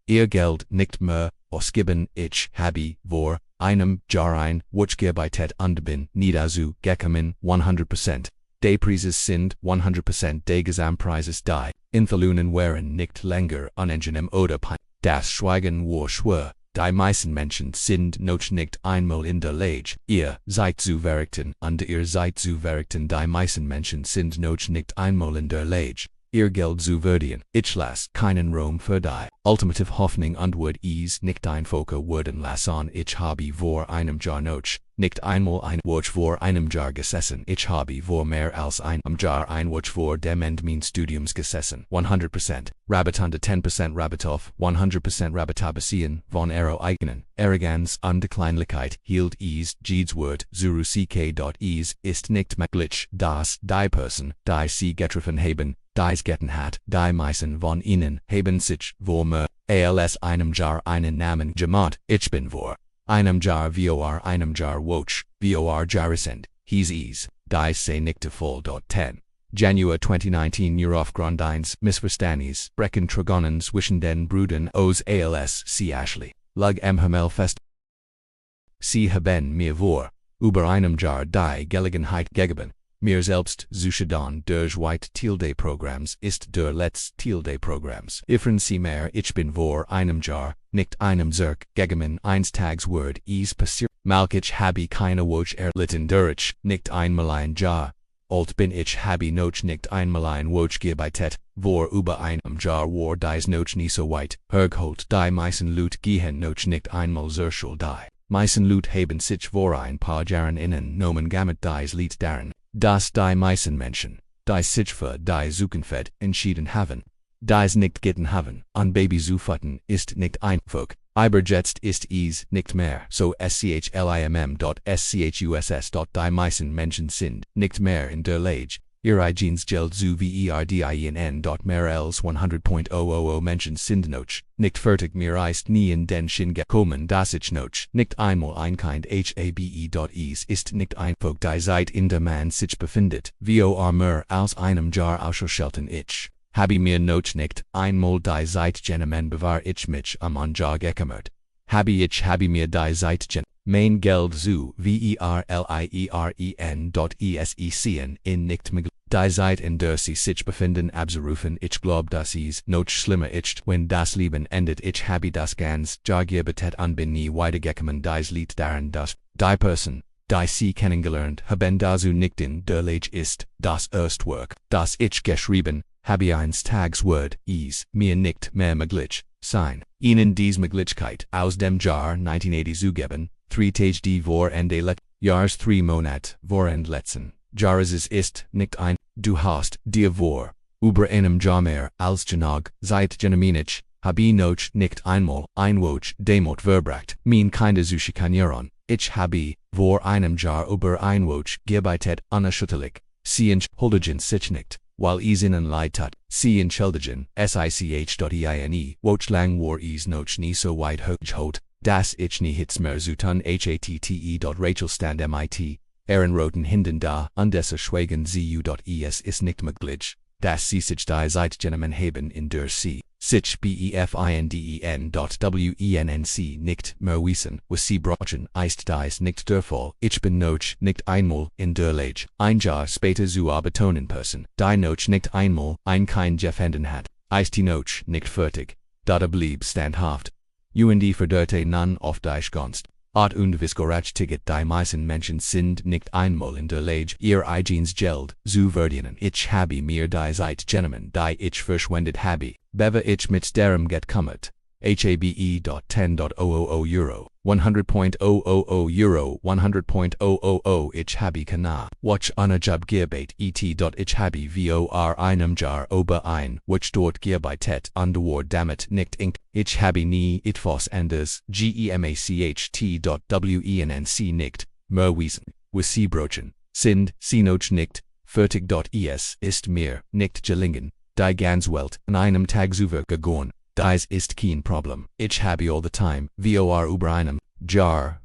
ihr Geld nicht mehr ausgeben. Ich habe vor einem Jahr ein Woche gearbeitet und bin nie dazu gekommen, 100%. Die Preise sind 100% des Gesamtpreises. Die Entlohnungen waren nicht länger unangenehm oder peinlich. Das Schweigen war schwer. Die meisten Menschen sind noch nicht einmal in der Lage, ihr seid zu verrichten, und ihr seid zu verrichten. Die meisten Menschen sind noch nicht einmal in der Lage, ihr Geld zu verdienen. Ich lasse keinen Raum für die ultimative Hoffnung und würde es nicht einfach werden lassen. Ich habe vor einem Jahr noch nicht einmal ein Woche vor einem Jahr gesessen. Ich habe vor mehr als einem Jahr ein Woche vor dem Ende meines Studiums gesessen. 100% Rabatt und 10% Rabatt auf 100% Rabatt beziehen von ihrer eigenen Arroganz und Kleinlichkeit hielt es jedes Wort zu es ist nicht möglich, dass die Person, die sie getroffen haben, dies getan hat. Die meisten von ihnen haben sich vor mehr als einem Jahr einen Namen gemacht. Ich bin vor einem Jahr vor einem Jahr Woche vor Jahre sind, hieß es, die sei nicht voll. 10. Januar 2019 aufgrund eines Missverständnisses brechen Trigonen zwischen den Brüdern aus als sie Ashley lag am Himmel fest. Sie haben mir vor über einem Jahr die Gelegenheit gegeben, mir selbst zu schaden durch White-Tilde-Programms ist der letzte Tilde-Programms. Ifren sie mehr, ich bin vor einem Jahr, nicht einem Zirk, gegemen eins Tags Word es passiert. Malk ich habe keine Woche erlitten durch, nicht einmal ein Jahr. Alt bin ich habe noch nicht einmal ein Woche gearbeitet, vor über einem Jahr war dies noch nie so weit. Hergeholt die meisten Leute gehen noch nicht einmal zur Schule. Die meisten Leute haben sich vor ein paar Jahren innen nomen gammet dies Lied daran, dass die meisten Menschen, die sich für die Zukunft entschieden haben, dies nicht gitten haben, an Baby zu futten, ist nicht einfach. Iberjetzt ist es nicht mehr, so schlimm.schuss. Die Menschen sind nicht mehr in der Lage, ihre Geld zu verdienen. Mehr als 100.000 Menschen sind noch nicht fertig, mir ist nie in den Sinn gekommen, dass ich noch nicht einmal ein Kind habe. Es ist nicht einfach die Zeit, in der man sich befindet, mehr als einem Jahr ausgeschalten. Ich habe mir noch nicht einmal die Zeit genommen, bevor ich mich an Jahr gekümmert habe. Ich habe mir die Zeit genommen, mein Geld zu verlieren. In nicht möglich. Die Zeit, in der sie sich befinden, abzurufen. Ich glaube, dass es noch schlimmer ist, wenn das Leben endet. Ich habe das ganz Jahr gebetet und bin nie weitergekommen. Dies liegt daran, dass die Person, die sie kennengelernt haben, dazu nicht in der Lage ist. Das erste Werk, das ich geschrieben habe, eines Tages wird es mir nicht mehr möglich sein, ihnen diese Möglichkeit aus dem Jahr 1980 zu geben. 3 Tage die Vorende let Jahres 3 Monat Vorend letzten Jahres ist nicht ein, du hast dir vor, über einem Jahr mehr als genug Zeit genommen. Ich habe noch nicht einmal ein Wort damit verbracht, mein Kinder zu schikanieren. Ich habe vor einem Jahr über ein Wort gebetet, unerschütterlich. Sie entschuldigen sich nicht, weil es ihnen leid tat. Sie entschuldigen sich.eine, woclang war es noch nie so weit hoch, dass ich nie hits mehr zu tun hatte. Rachel stand mit ihren roten Händen da, und schweigen sie. Es ist nicht möglich, dass sie sich die Zeit genommen haben, in der sie sich befinden. Wenc nicht mehr wissen, was sie brauchen, ist dies nicht der Fall. Ich bin noch nicht einmal in der Lage, ein Jahr später zu betonen person, die noch nicht einmal ein Kind gefunden hat, ist noch nicht fertig. Da blieb standhaft. Und verderte nun auf dich Gunst. Art und Viscorach-Ticket. Die meisten Menschen sind nicht einmal in der Lage, ihr eigenes Geld zu verdienen. Ich habe mir die Zeit genommen, die ich verschwendet habe, bevor ich mit derem gekümmert habe. 10.000 Euro, 100.000 Euro, 100.000. Ich habe keine Watch eine Job gearbeitet. Ich habe vor einem Jahr über ein Watch dort gearbeitet und war damit nicht ink. Ich habe nie etwas anderes gemacht. Wenc nicht mehr wissen, was sie brauchen, sind sie noch nicht fertig. Es ist mir nicht gelingen, die ganze Welt an einem Tag zu vergessen. Dies ist kein Problem. Ich habe all the time, über einem Jahr,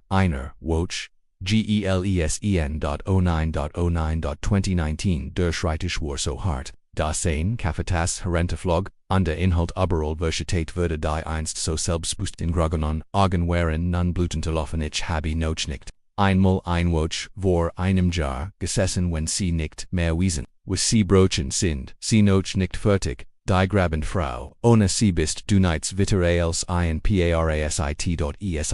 einer Watch, gelesen.09.09.2019. Der Schreibtisch war so hart, dass ein Kaffeetasse herunterflog, und der Inhalt überall versteht wurde, die einst so selbstbewusst in Grogenon Augen waren nun blutenterlaufen. Ich habe noch nicht einmal ein Watch vor einem Jahr gesessen, wenn sie nicht mehr wissen, was sie brauchen, sind sie noch nicht fertig. Die grabend Frau, ohne sie bist du nichts weiter als ein Parasit. Es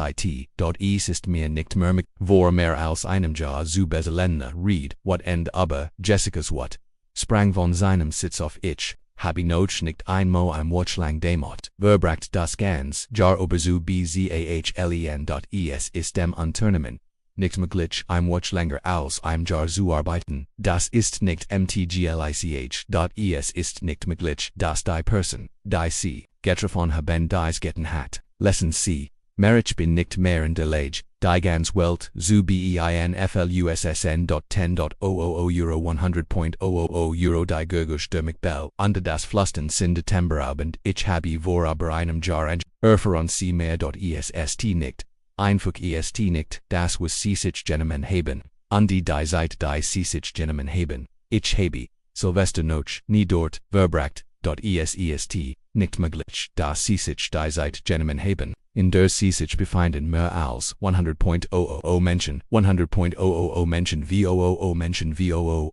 ist mir nicht mehr vor mehr als einem Jahr zu bezahlen. Read, what end aber, Jessica's what? Sprang von seinem Sitz auf. Ich habe noch nicht einmal ein Watch lang damit verbracht, das ganz Jahr über zu bezahlen. Es ist dem Unternehmen nicht möglich, ein Watch länger als ein Jahr zu arbeiten. Das ist nicht möglich. Es ist nicht möglich, dass die Person, die sie getroffen haben, dies getan hat. Lesen Sie, ich bin nicht mehr in der Lage, die ganze Welt zu beeinflussen. 10.000 Euro, 100.000 Euro. Die Gurgusch der Bell unter das Pflasten sind Dezemberabend. Ich habe vor über einem Jahr erfahren Sie mehr. Es ist nicht einfach. Ist nicht das, was sie sich genommen haben, und die Zeit, die sie sich genommen haben. Ich habe Silvester noch nie dort verbracht. Es ist nicht möglich, dass sie sich die Zeit genommen haben, in der sie sich befinden. Mehr als 100.000 Menschen, 100.000 Menschen, Menschen,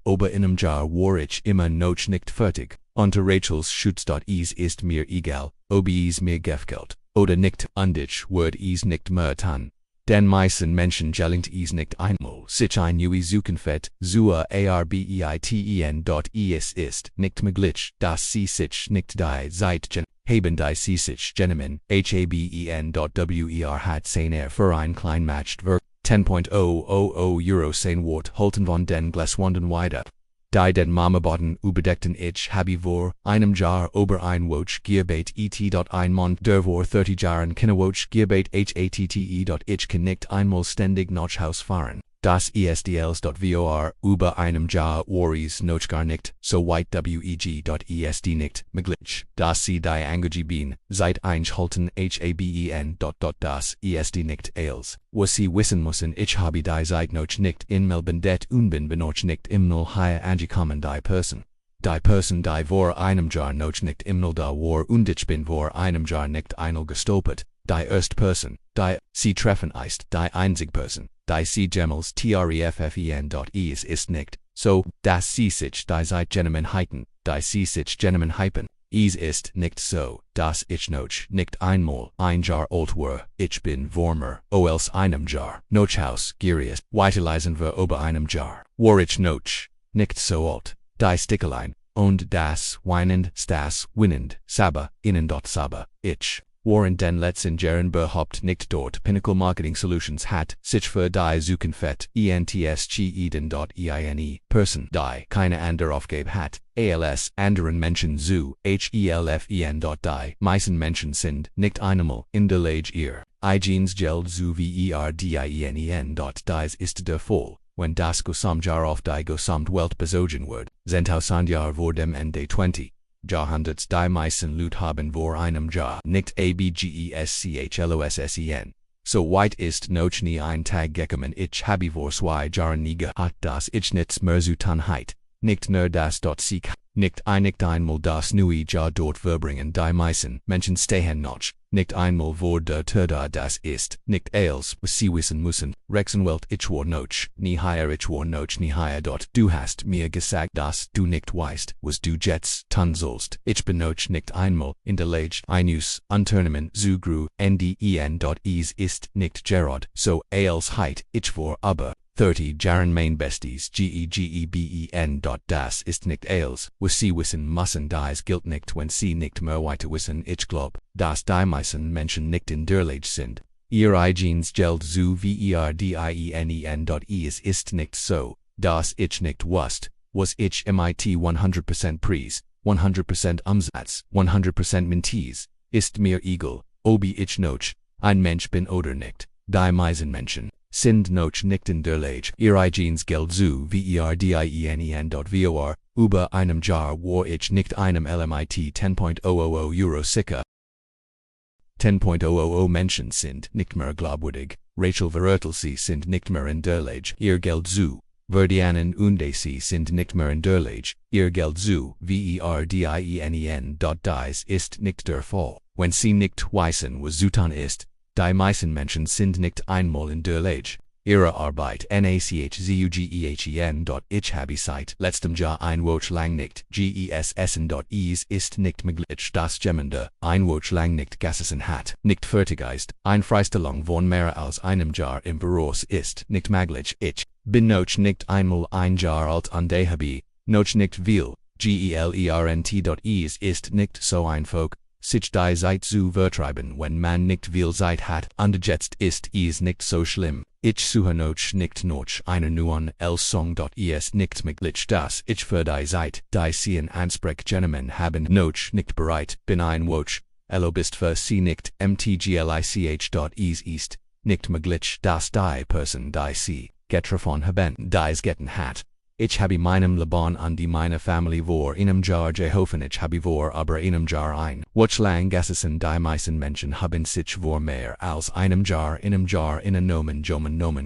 aber in einem Jahr war ich immer noch nicht fertig. Unter Rachels Schutz. Es ist mir egal, ob es mir gefällt oder nicht, und ich würde es nicht mehr tun. Den meisten Menschen gelingt es nicht einmal, sich ein neues Zukunft zu erarbeiten. Es ist nicht möglich, dass sie sich nicht die Zeit haben, die sie sich genommen haben. Hat sein für ein klein Match für 10.000 Euro sein Wort halten von den Gleswanden weiter. die den Marmorboden überdeckten ich habe vor einem Jahr über ein Woch gearbeitet ein Mond vor 30 Jahren Kinderwoch gearbeitet ich kann nicht einmal ständig nach Haus fahren. Das ESDLs.vor über einem Jahr Worries noch gar nicht, so weit WEG.ESD nicht möglich, dass sie die angegeben seit einhalten haben. Das ESD nicht als, was sie wissen müssen ich habe die Zeit noch nicht in Melbendet und bin noch nicht im Null hier angekommen die Person. Die Person die vor einem Jahr noch nicht im Null da war und ich bin vor einem Jahr nicht einmal gestolpert, die erste Person, die sie treffen ist die einzige Person. Die sie Gemels treffen. Ist nicht, so, dass sie sich die Zeit genommen hätten, die sie sich genommen hypen. Ist nicht so, dass ich noch nicht einmal ein Jahr alt war, ich bin warmer, als einem Jahr, noch Haus, geriest, weiterlesen wir über einem Jahr, war ich noch nicht so alt, die Stickelein, und das weinend, stas, winnend, Saba, innen dort Saba, ich. Waren den letzten Jahren überhaupt nicht dort Pinnacle Marketing Solutions hat sich für die Zukunft entschieden. Person die keine andere Aufgabe hat, als anderen Menschen zu helfen. Die meisten Menschen sind nicht einmal in der Lage ihr eigenes Geld zu verdienen. Dies ist der Fall, wenn das Gesamtjahr auf die Gesamtwelt bezogen wird, sind Jahr vor dem Ende 20. Jahrhunderts die meisten Leute haben vor einem Jahr nicht abgeschlossen. So weit ist noch nie ein Tag gekommen ich habe vor 2 Jahren nie gehabt dass ich nichts mehr zu tun hatte, nicht nur das dort sie nicht einmal das neue Jahr dort verbringen die meisten Menschen stehen noch, nicht einmal vor der Tür da das ist nicht als was sie wissen müssen, Rexenwelt ich war noch nie hier dort, du hast mir gesagt dass du nicht weißt, was du jetzt tun sollst, ich bin noch nicht einmal in der Lage eines Unternehmen zu gründen. Es ist nicht gerade so als heit ich war aber 30 Jahren mein Besties geben. Das ist nicht als, was sie wissen müssen dies gilt nicht wenn sie nicht mehr weiter wissen ich glaub, dass die meisten Menschen nicht in der Lage sind, ihr eigenes Geld zu verdienen. Es ist nicht so, dass ich nicht wusste, was ich MIT 100% Preis, 100% Umsatz, 100% Minties, ist mir egal, ob ich noch ein Mensch bin oder nicht, die meisten Menschen sind noch nicht in der Lage, ihr eigenes Geld zu verdienen. Vor über einem Jahr war ich nicht einem LMIT 10.000 Euro sicher. 10.000 Menschen sind nicht mehr glaubwürdig, Rachel verurteilt sie sind nicht mehr in der Lage, ihr Geld zu verdienen und sie sind nicht mehr in der Lage, ihr Geld zu verdienen. Dies ist nicht der Fall, wenn sie nicht wissen was zu tun ist. Die meisten Menschen sind nicht einmal in der Lage, ihre Arbeit nachzugehen. Ich habe seit letztem Jahr ein Woche lang nicht gegessen. Es ist nicht möglich, dass jemand ein Woche lang nicht gegessen hat, nicht fertig ist, eine Freistellung von mehr als einem Jahr im Büro ist nicht möglich. Ich bin noch nicht einmal ein Jahr alt und habe noch nicht viel gelernt. Es ist nicht so einfach, sich die Zeit zu vertreiben wenn man nicht viel Zeit hat und jetzt ist es nicht so schlimm. Ich suche noch nicht nach einer neuen Lösung. Es nicht möglich dass ich für die Zeit, die sie in Anspruch genommen haben noch nicht bereit bin ein Woche, bist für sie nicht mtglich. Es ist nicht möglich dass die Person die sie getroffen haben dies getan hat. Ich habe meinem Leben und meine Familie vor einem Jahr geholfen ich habe vor aber einem Jahr ein Woche lang gesessen die meisten Menschen haben sich vor mehr als einem Jahr genommen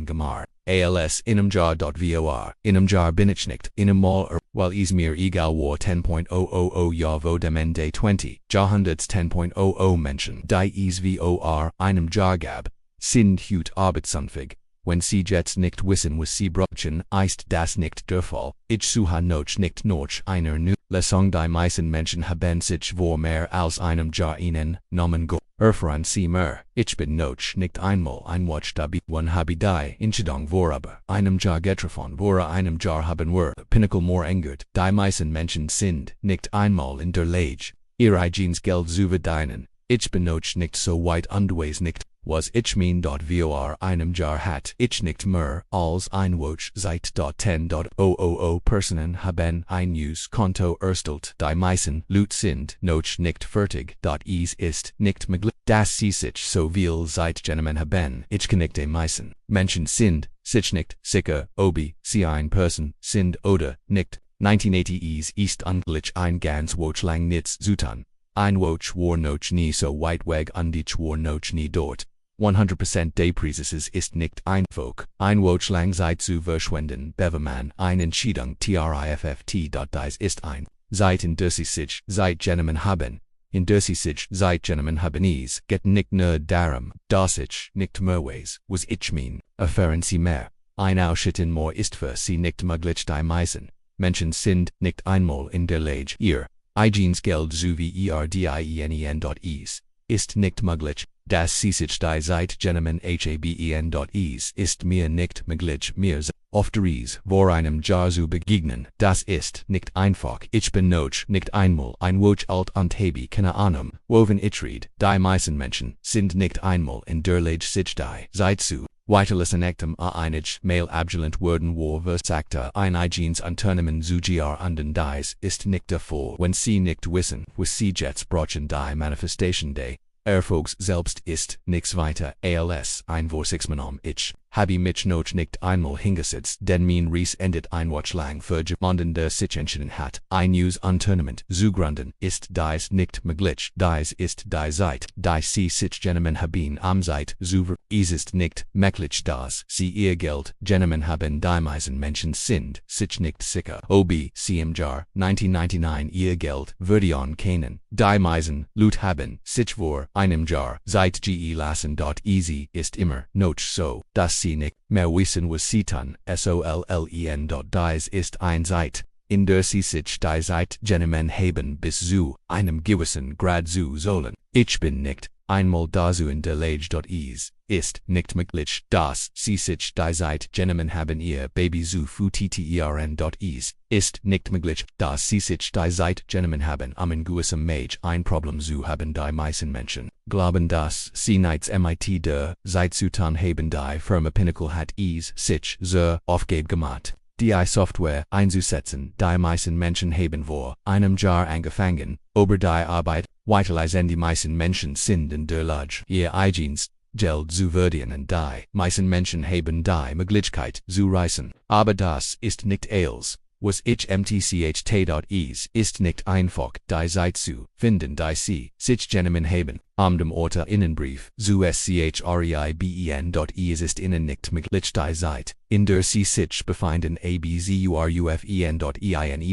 gemacht. Als in einem Jahr. Vor einem Jahr bin ich nicht in einem Mal weil es mir egal war 10.000 Jahr vor dem Ende 20 Jahrhunderts 10.000 Menschen die es vor einem Jahr gab, sind heute arbeitsunfähig. Wenn sie jetzt nicht wissen was sie brauchen, ist das nicht der Fall. Ich suche noch nicht nach einer neuen Lösung. Die meisten Menschen haben sich vor mehr als einem Jahr genommen erfahren sie mehr. Ich bin noch nicht einmal ein Woche dabei. Wann habe die Entscheidung vor aber einem Jahr getroffen vor einem Jahr haben wir Pinnacle more ändert. Die meisten Menschen sind nicht einmal in der Lage, ihr eigenes Geld zu verdienen. Ich bin noch nicht so weit unterwegs nicht. was ich mein vor einem Jahr hat ich nicht mehr als ein Woche seit 10.000 Personen haben ein News Konto erstellt. Die meisten Leute sind noch nicht fertig. Es ist nicht möglich, dass sie sich so viel Zeit genommen haben. Ich kann nicht die meisten Menschen sind sich nicht sicher, ob sie ein Person sind oder nicht. 1980 ist eigentlich ein ganz Woche lang nichts zu tun. Ein Woche war noch nie so weit weg und ich war noch nie dort. 100% des Preises ist nicht einfach. Ein Woche lang Zeit zu verschwenden, bevor man eine Entscheidung trifft. Dies ist ein Zeit in der sie sich Zeit genommen haben. In der sie sich Zeit genommen haben es geht nicht nur darum, dass ich nicht mehr weiß, was ich mein. Erfahren sie mehr. Ein Ausschütten mehr ist für sie nicht möglich. Die meisten Menschen sind nicht einmal in der Lage, ihr eigenes Geld zu verdienen. Es ist nicht möglich, dass sie sich die Zeit genommen haben. Es ist mir nicht möglich, mir auf der Reise vor einem Jahr zu begegnen. Das ist nicht einfach. Ich bin noch nicht einmal ein Woche alt und habe keine Ahnung, wovon ich rede. Die meisten Menschen sind nicht einmal in der Lage, sich die Zeit zu weiterlassen. Einig Mail abgelehnt worden war versagte ein eigenes Unternehmen zu gründen. Dies ist nicht der Fall, wenn sie nicht wissen, was sie jetzt brauchen. Die Manifestation des Erfolgs selbst ist nichts weiter als ein Vorsichtsmann. Ich habe mich noch nicht einmal hingesetzt, denn mein Reis endet ein Woche lang für jemanden, der sich entschieden hat, ein neues Unternehmen zu gründen. Ist dies nicht möglich? Dies ist die Zeit, die sie sich genommen haben, Zeit zu Es ist nicht möglich, dass sie ihr Geld genommen haben. Die meisten Menschen sind sich nicht sicher, ob sie im Jahr 1999 ihr Geld verdienen können. Die meisten Leute haben sich vor einem Jahr Zeit gelassen. Easy ist immer noch so, dass sie nicht mehr wissen, was sie tun sollen. Dies ist ein Zeit, in der sie sich die Zeit genommen haben, bis zu einem gewissen Grad zu sollen. Ich bin nicht einmal dazu in der Lage. Es ist nicht möglich, dass sie sich die Zeit genommen haben, ihr Baby zu füttern. Es ist nicht möglich, dass sie sich die Zeit genommen haben, in gewissem Maße ein Problem zu haben. Die meisten Menschen glauben, dass sie nichts mit der Zeit zu tun haben. Die Firma Pinnacle hat es sich zur Aufgabe gemacht, die Software einzusetzen. Die meisten Menschen haben vor einem Jahr angefangen, über die Arbeit weiterleisen. Die meisten Menschen sind in der Lage, ihr eigenes Geld zu verdienen. Die meisten Menschen haben die Möglichkeit zu reisen. Aber das ist nicht alles, was ich mtcht. Es ist nicht einfach, die Zeit zu finden, die sie sich genommen haben. Dem Orte Innenbrief zu schreiben. Es ist ihnen nicht möglich, die Zeit, in der sie sich befinden, abzurufen.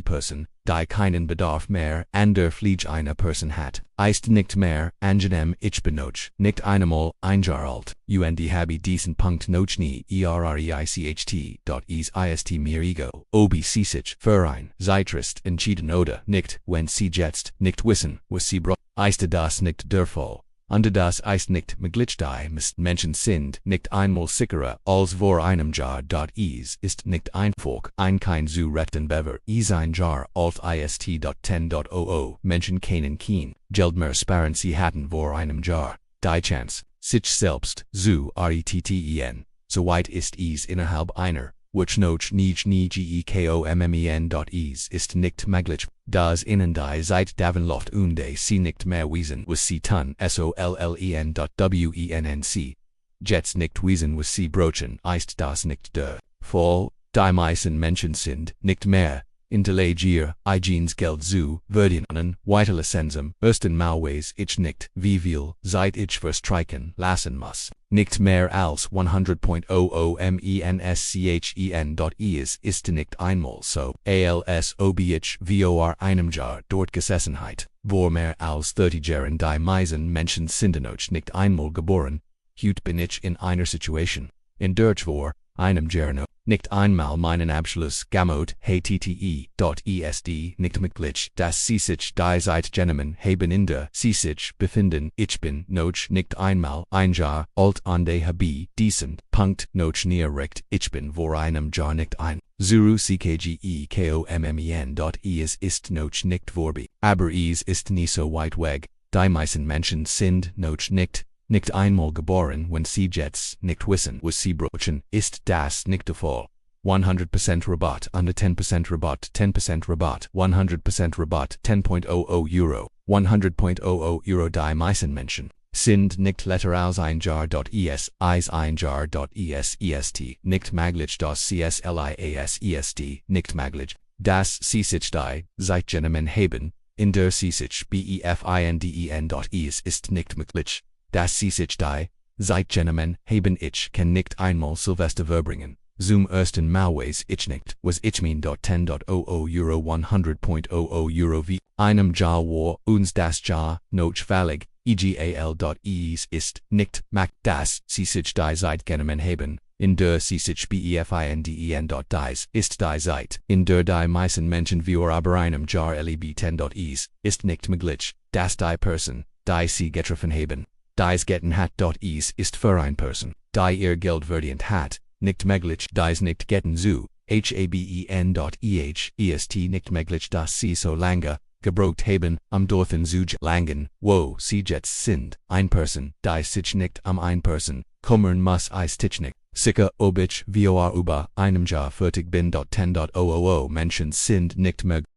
Person, die keinen Bedarf mehr an der Pflege einer Person hat, ist nicht mehr angenehm. Ich bin noch nicht einmal ein Jahr alt. Und habe diesen Punkt noch nie erreicht. Es ist mir egal, ob sie sich für ein Zeitrist entschieden oder nicht, wenn sie jetzt nicht wissen, was sie brauchen. Ist das nicht der Fall? Und das ist nicht möglich. Die meisten Menschen sind nicht einmal sicherer als vor einem Jahr. Es ist nicht einfach, ein Kind zu retten, bevor es ein Jahr alt ist. 10.000 Menschen können kein Geld mehr sparen. Sie hatten vor einem Jahr die Chance, sich selbst zu retten. Soweit ist es innerhalb einer Woche noch nicht gekommen. Es ist nicht möglich, dass ihnen die Zeit davonläuft und sie nicht mehr wissen, was sie tun sollen. Wenn sie jetzt nicht wissen, was sie brauchen, ist das nicht der Fall. Die meisten Menschen sind nicht mehr in der Lage, ihr eigenes Geld zu verdienen. Weiterlassen. Ersten Mal weiß ich nicht, wie viel Zeit ich verstreichen lassen muss. Nicht mehr als 100.00 Es ist nicht einmal so, als ob ich vor einem Jahr dort gesessen hätte. Vor mehr als 30 Jahren. Die meisten Menschen sind noch nicht einmal geboren. Heute bin ich in einer Situation, in der ich vor einem Jahr noch nicht einmal meinen Abschluss gemacht hatte. Ist nicht möglich, dass sie sich die Zeit genommen haben, in der sie sich befinden. Ich bin noch nicht einmal ein Jahr alt und habe diesen Punkt noch nie erreicht. Ich bin vor einem Jahr nicht ein Zurückgekommen. Es ist noch nicht vorbei. Aber es ist nie so weit weg. Die meisten Menschen sind noch nicht nicht einmal geboren, wenn sie jetzt nicht wissen, was sie brauchen, ist das nicht der Fall. 100% Rabatt, under 10% Rabatt, 10% Rabatt, 100% Rabatt, 10.00 Euro, 100.00 Euro. Die meisten Menschen sind nicht letter aus ein Jahr.es, eis ein Jahr.es, est, nicht möglich, das CSLIAS est, nicht möglich, das sie sich die Zeit genommen haben, in der sie sich befinden.es ist nicht möglich, das sie sich die Zeit genommen haben. Ich kann nicht einmal Silvester verbringen. Zum ersten Mal weiß ich nicht, was ich mein. 10.00 Euro, 100.00 Euro wie einem Jahr war uns das Jahr noch fällig, egal.es ist nicht mag, das sie sich die Zeit genommen haben, in der sie sich befinden. Dies ist die Zeit, in der die meisten Menschen wir aber einem Jahr leben. Ist nicht möglich, dass die Person, die sie getroffen haben, dies getten hat. Es ist für ein Person, die ihr Geld verdient hat, nicht möglich, dies nicht getten zu, est nicht möglich, dass sie so lange gebraucht haben, dorthin zu gelangen, wo sie jetzt sind. Ein Person, die sich nicht ein Person kümmern muss, ist nicht sicher, ob ich vor über einem Jahr fertig bin. 10.00 Menschen sind nicht möglich.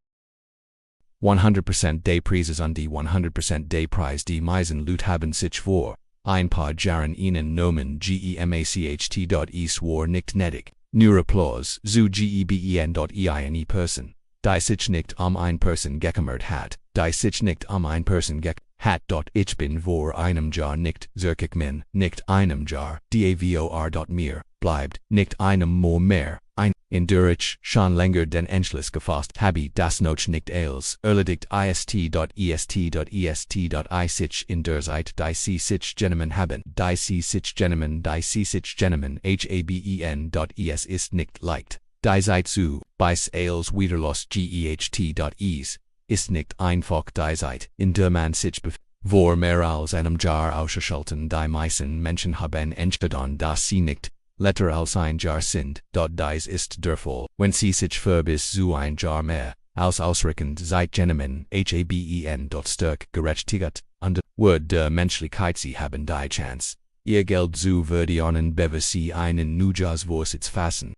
100% des Preises und die 100% des Preis die meisten Leute haben sich vor ein paar Jahren ihnen genommen. Gemacht. War nicht nötig. Nur Applaus zu geben. Person, die sich nicht ein Person gekümmert hat, die sich nicht ein Person hat. Ich bin vor einem Jahr nicht zurückgekommen, nicht einem Jahr, davor. Mir bleibt nicht einem Monat mehr, in der ich schon länger den Entschluss gefasst habe, das noch nicht als erledigt ist. I sich in der Zeit, die sie sich genommen haben, habe. Es ist nicht leicht, die Zeit zu bis als wiederlos geht. Ist nicht einfach die Zeit, in der man sich befindet. Vor mehr als einem Jahr ausgeschalten, die meisten Menschen haben entschieden, dass sie nicht letter als ein Jahr sind. Dies ist der Fall, wenn sie sich für bis zu ein Jahr mehr als ausreichend Zeit genommen haben. Stark gerechtfertigt und wird der Menschlichkeit, sie haben die Chance, ihr Geld zu verdienen, bevor sie einen Neujahrsvorsitz fassen.